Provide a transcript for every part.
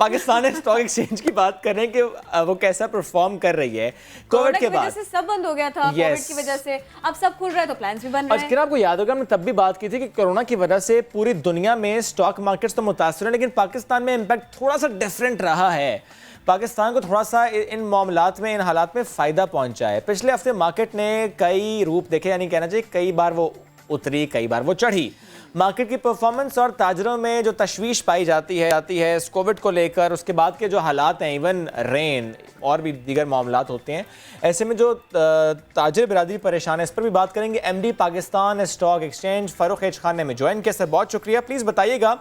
Pakistan stock exchange की बात करें कि वो कैसा परफॉर्म कर रही है कोविड के बाद। से सब बंद हो गया था, कोविड की वजह से अब सब खुल रहा है तो प्लान्स भी बन रहे हैं। आपको याद होगा हमने तब भी बात की थी कि कोरोना की वजह से पूरी दुनिया में स्टॉक मार्केट्स तो मुतासर है, लेकिन पाकिस्तान में इंपैक्ट थोड़ा सा डिफरेंट रहा है। पाकिस्तान को थोड़ा सा इन मामलात में, इन हालात में फ़ायदा पहुंचा है। पिछले हफ्ते मार्केट ने कई रूप देखे, यानी कहना चाहिए कई बार वो उतरी, कई बार वो चढ़ी। मार्केट की परफॉर्मेंस और ताजरों में जो तशवीश पाई जाती है इस कोविड को लेकर, उसके बाद के जो हालात हैं, इवन रेन और भी दीगर मामलात होते हैं, ऐसे में जो ताजर बिरादरी परेशान है, इस पर भी बात करेंगे। MD Pakistan stock exchange Farooq H Khan ने हमें ज्वाइन किया। सर बहुत शुक्रिया। प्लीज़ बताइएगा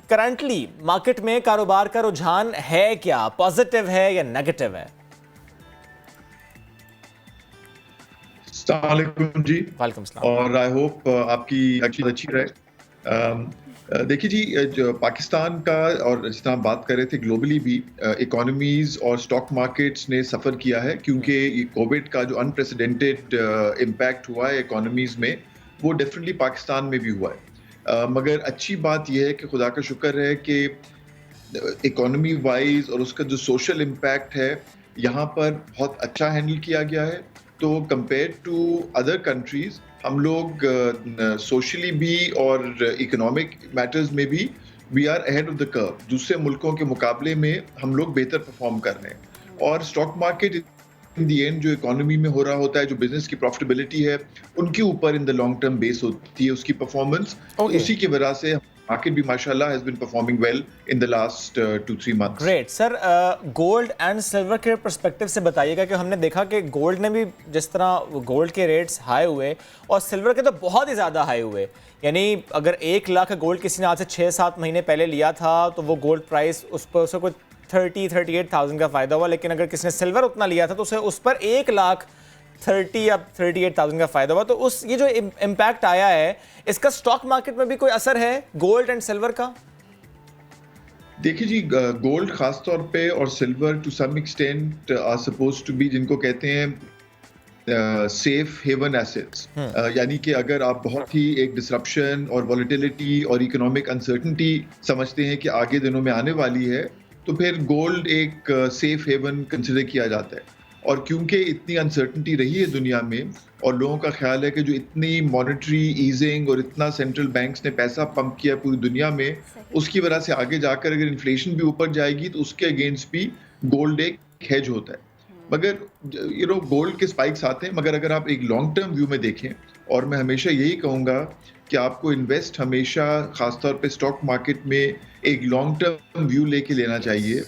करंटली मार्केट में कारोबार का रुझान है क्या, पॉजिटिव है या नेगेटिव है? अस्सलामुअलैकुम जी। वालेकुम सलाम। और आई होप आपकी एक्चुअली अच्छी रहे। देखिए जी, जो पाकिस्तान का और जितना आप बात कर रहे थे ग्लोबली भी इकोनॉमीज और स्टॉक मार्केट्स ने सफ़र किया है, क्योंकि ये कोविड का जो अनप्रेसिडेंटेड इम्पैक्ट हुआ है इकोनॉमीज में, वो डेफिनेटली पाकिस्तान में भी हुआ है। मगर अच्छी बात यह है कि खुदा का शुक्र है कि इकोनॉमी वाइज और उसका जो सोशल इम्पैक्ट है यहाँ पर बहुत अच्छा हैंडल किया गया है। तो कंपेयर टू अदर कंट्रीज हम लोग सोशली भी और इकोनॉमिक मैटर्स में भी we are ahead of the curve. दूसरे मुल्कों के मुकाबले में हम लोग बेहतर परफॉर्म कर रहे हैं। और stock market in the and जो इकोनॉमी में हो रहा होता है, जो बिजनेस की प्रॉफिटेबिलिटी है, उनके ऊपर in the long term base होती है उसकी परफॉर्मेंस। उसी की वजह से मार्केट भी माशाल्लाह has been performing well in the last 2-3 months. Great. Sir gold and silver के पर्सपेक्टिव से बताइएगा कि हमने देखा कि गोल्ड ने भी जिस तरह गोल्ड के रेट्स हाई हुए और सिल्वर के तो बहुत ही ज़्यादा हाई हुए। यानी अगर 1 लाख का गोल्ड किसी ने आज से 6-7 महीने पहले लिया था तो वो गोल्ड प्राइस उस पर उसे कोई 38,000 का फ़ायदा हुआ, लेकिन अगर किसी ने सिल्वर उतना लिया था तो उसे उस पर 1,30,000 या 38,000 का फ़ायदा हुआ। तो उस ये जो इम्पैक्ट आया है, इसका स्टॉक मार्केट में भी कोई असर है गोल्ड एंड सिल्वर का? देखिए जी, गोल्ड खास तौर पे और silver to some extent are supposed to be, जिनको कहते हैं सेफ हेवन एसेट्स। यानी कि अगर आप बहुत ही एक डिसरप्शन और वॉलेटिलिटी और इकोनॉमिक अनसर्टेनिटी समझते हैं कि आगे दिनों में आने वाली है, तो फिर गोल्ड एक सेफ हेवन कंसिडर किया जाता है। और क्योंकि इतनी अनसर्टेनिटी रही है दुनिया में और लोगों का ख्याल है कि जो इतनी मॉनेटरी ईजिंग और इतना सेंट्रल बैंक्स ने पैसा पंप किया पूरी दुनिया में, उसकी वजह से आगे जाकर अगर इन्फ्लेशन भी ऊपर जाएगी तो उसके अगेंस्ट भी गोल्ड एक हेज होता है। मगर गोल्ड के स्पाइक्स आते हैं, मगर अगर आप एक लॉन्ग टर्म व्यू में देखें, और मैं हमेशा यही कहूँगा कि आपको इन्वेस्ट हमेशा खासतौर पे स्टॉक मार्केट में एक लॉन्ग टर्म व्यू लेके लेना चाहिए।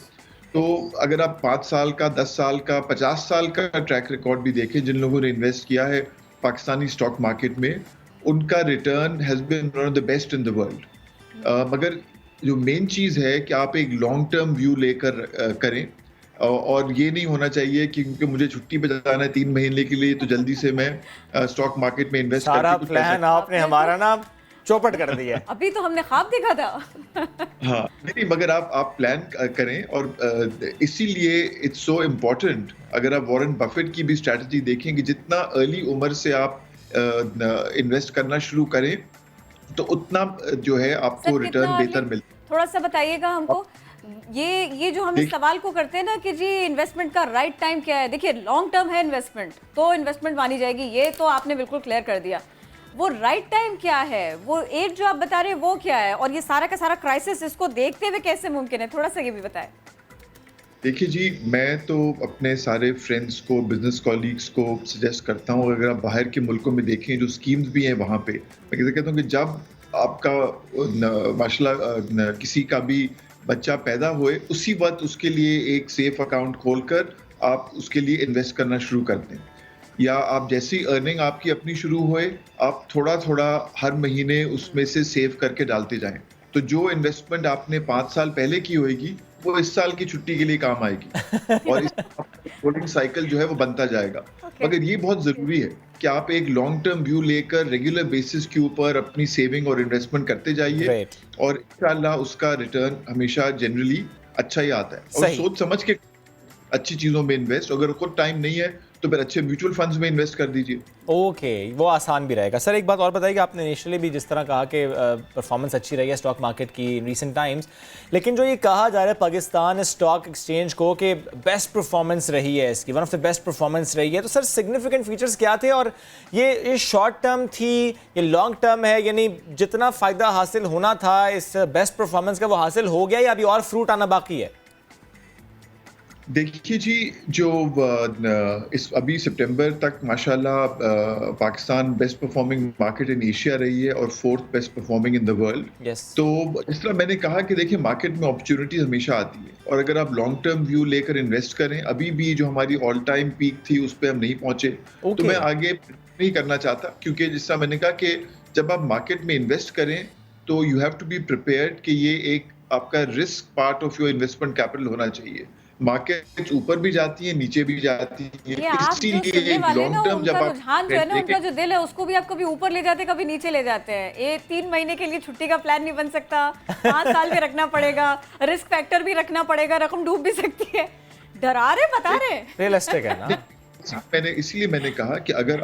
तो अगर आप 5 साल का, 10 साल का, 50 साल का ट्रैक रिकॉर्ड भी देखें जिन लोगों ने इन्वेस्ट किया है पाकिस्तानी स्टॉक मार्केट में, उनका return has been one of the best in the world. मगर जो मेन चीज़ है कि आप एक लॉन्ग टर्म व्यू लेकर करें, और ये नहीं होना चाहिए कि क्योंकि मुझे छुट्टी पे जाना है 3 महीने के लिए तो जल्दी से मैं स्टॉक मार्केट में इन्वेस्ट सारा प्लान आपने हमारा ना चौपट कर दिया। अभी तो हमने ख्वाब देखा था। हाँ नहीं, मगर आप प्लान करें। और इसीलिए इट्स सो इम्पोर्टेंट, अगर आप वॉरेन बफेट की भी स्ट्रैटेजी देखें कि जितना अर्ली उम्र से आप इन्वेस्ट करना शुरू करें तो उतना जो है आपको रिटर्न बेहतर मिलता है। थोड़ा सा बताइएगा हमको, ये जो हम इस सवाल को करते हैं ना कि जी इन्वेस्टमेंट का राइट टाइम क्या है। देखिए लॉन्ग टर्म है इन्वेस्टमेंट तो इन्वेस्टमेंट मानी जाएगी, ये तो आपने बिल्कुल क्लियर कर दिया। वो राइट टाइम क्या है, वो एज जो आप बता रहे हैं वो क्या है, और ये सारा का सारा क्राइसिस इसको देखते हुए कैसे मुमकिन है, थोड़ा सा ये भी बताएं। देखिए जी, मैं तो अपने सारे फ्रेंड्स को, बिजनेस कॉलीग्स को सजेस्ट करता हूँ, अगर आप बाहर के मुल्कों में देखें जो स्कीम्स भी हैं वहाँ पे, मैं कहता हूँ कि जब आपका माशाल्लाह किसी का भी बच्चा पैदा हुए, उसी वक्त उसके लिए एक सेफ अकाउंट खोलकर आप उसके लिए इन्वेस्ट करना शुरू कर दें। या आप जैसी अर्निंग आपकी अपनी शुरू हुए, आप थोड़ा थोड़ा हर महीने उसमें से सेव करके डालते जाएं। तो जो इन्वेस्टमेंट आपने 5 साल पहले की होगी वो इस साल की छुट्टी के लिए काम आएगी और इस होल्डिंग साइकिल जो है वो बनता जाएगा। मगर ये बहुत जरूरी है कि आप एक लॉन्ग टर्म व्यू लेकर रेगुलर बेसिस के ऊपर अपनी सेविंग और इन्वेस्टमेंट करते जाइए और इंशाल्लाह उसका रिटर्न हमेशा जनरली अच्छा ही आता है। और सोच समझ के अच्छी चीजों में इन्वेस्ट, अगर खुद टाइम नहीं है तो फिर अच्छे म्यूचुअल फंड्स में इन्वेस्ट कर दीजिए। ओके, वो आसान भी रहेगा। सर एक बात और बताइए, आपने इनिशियली भी जिस तरह कहा कि परफॉर्मेंस अच्छी रही है स्टॉक मार्केट की इन रीसेंट टाइम्स, लेकिन जो ये कहा जा रहा है पाकिस्तान स्टॉक एक्सचेंज को कि बेस्ट परफॉर्मेंस रही है इसकी, one of the best performance रही है, तो सर सिग्निफिकेंट फीचर्स क्या थे और ये शॉर्ट टर्म थी, ये लॉन्ग टर्म है, यानी जितना फ़ायदा हासिल होना था इस बेस्ट परफॉर्मेंस का वो हासिल हो गया या अभी और फ्रूट आना बाकी है? देखिए जी, जो इस अभी सितंबर तक माशाल्लाह Pakistan best performing market in Asia रही है और 4th best performing in the world. Yes. तो इस तरह मैंने कहा कि देखिए मार्केट में अपॉर्चुनिटी हमेशा आती है और अगर आप लॉन्ग टर्म व्यू लेकर इन्वेस्ट करें, अभी भी जो हमारी ऑल टाइम पीक थी उस पर हम नहीं पहुंचे। तो मैं आगे नहीं करना चाहता, क्योंकि जिस तरह मैंने कहा कि जब आप मार्केट में इन्वेस्ट करें तो you have to be prepared कि ये एक आपका risk part of your investment capital होना चाहिए। मार्केट ऊपर भी जाती है, नीचे भी जाती है, ये आप जो सुनने वाले हैं ना, उनका रुझान जो है ना, उनका जो दिल है उसको भी आप कभी ऊपर ले जाते हैं कभी नीचे ले जाते हैं। ये 3 महीने के लिए छुट्टी का प्लान नहीं बन सकता, 5 साल भी रखना पड़ेगा, रिस्क फैक्टर भी रखना पड़ेगा, रकम डूब भी सकती है। डरा रहे, बता रहे, रियलिस्टिक है ना। इसलिए मैंने कहा कि अगर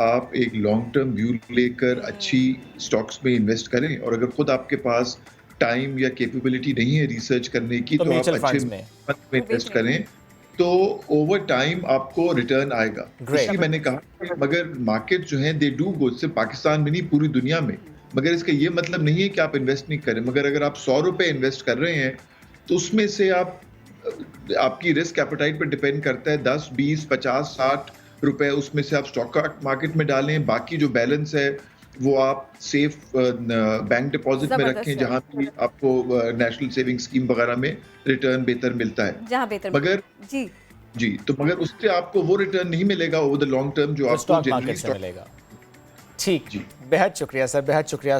आप एक लॉन्ग टर्म व्यू लेकर अच्छी स्टॉक्स में इन्वेस्ट करें और अगर खुद आपके पास टाइम या कैपेबिलिटी नहीं है रिसर्च करने की, तो आप अच्छे फंड में इन्वेस्ट करें तो ओवर टाइम आपको रिटर्न आएगा। इसलिए मैंने कहा मगर मार्केट जो है दे डू गो, सिर्फ पाकिस्तान में नहीं पूरी दुनिया में, मगर इसका ये मतलब नहीं है कि आप इन्वेस्ट नहीं करें। मगर अगर आप 100 रुपए इन्वेस्ट कर रहे हैं तो उसमें से आपकी रिस्क एपेटाइट पर डिपेंड करता है 10, 20, 50, 60 रुपए उसमें से आप स्टॉक मार्केट में डालें, बाकी जो बैलेंस है वो आप सेफ बैंक डिपॉजिट में रखें जहां भी आपको नेशनल सेविंग स्कीम वगैरह में रिटर्न बेहतर मिलता है, जहां बेहतर मगर जी तो मगर उससे आपको वो रिटर्न नहीं मिलेगा ओवर द लॉन्ग टर्म जो आपको स्टॉक मार्केट से मिलेगा। ठीक, बेहद शुक्रिया सर, बेहद शुक्रिया।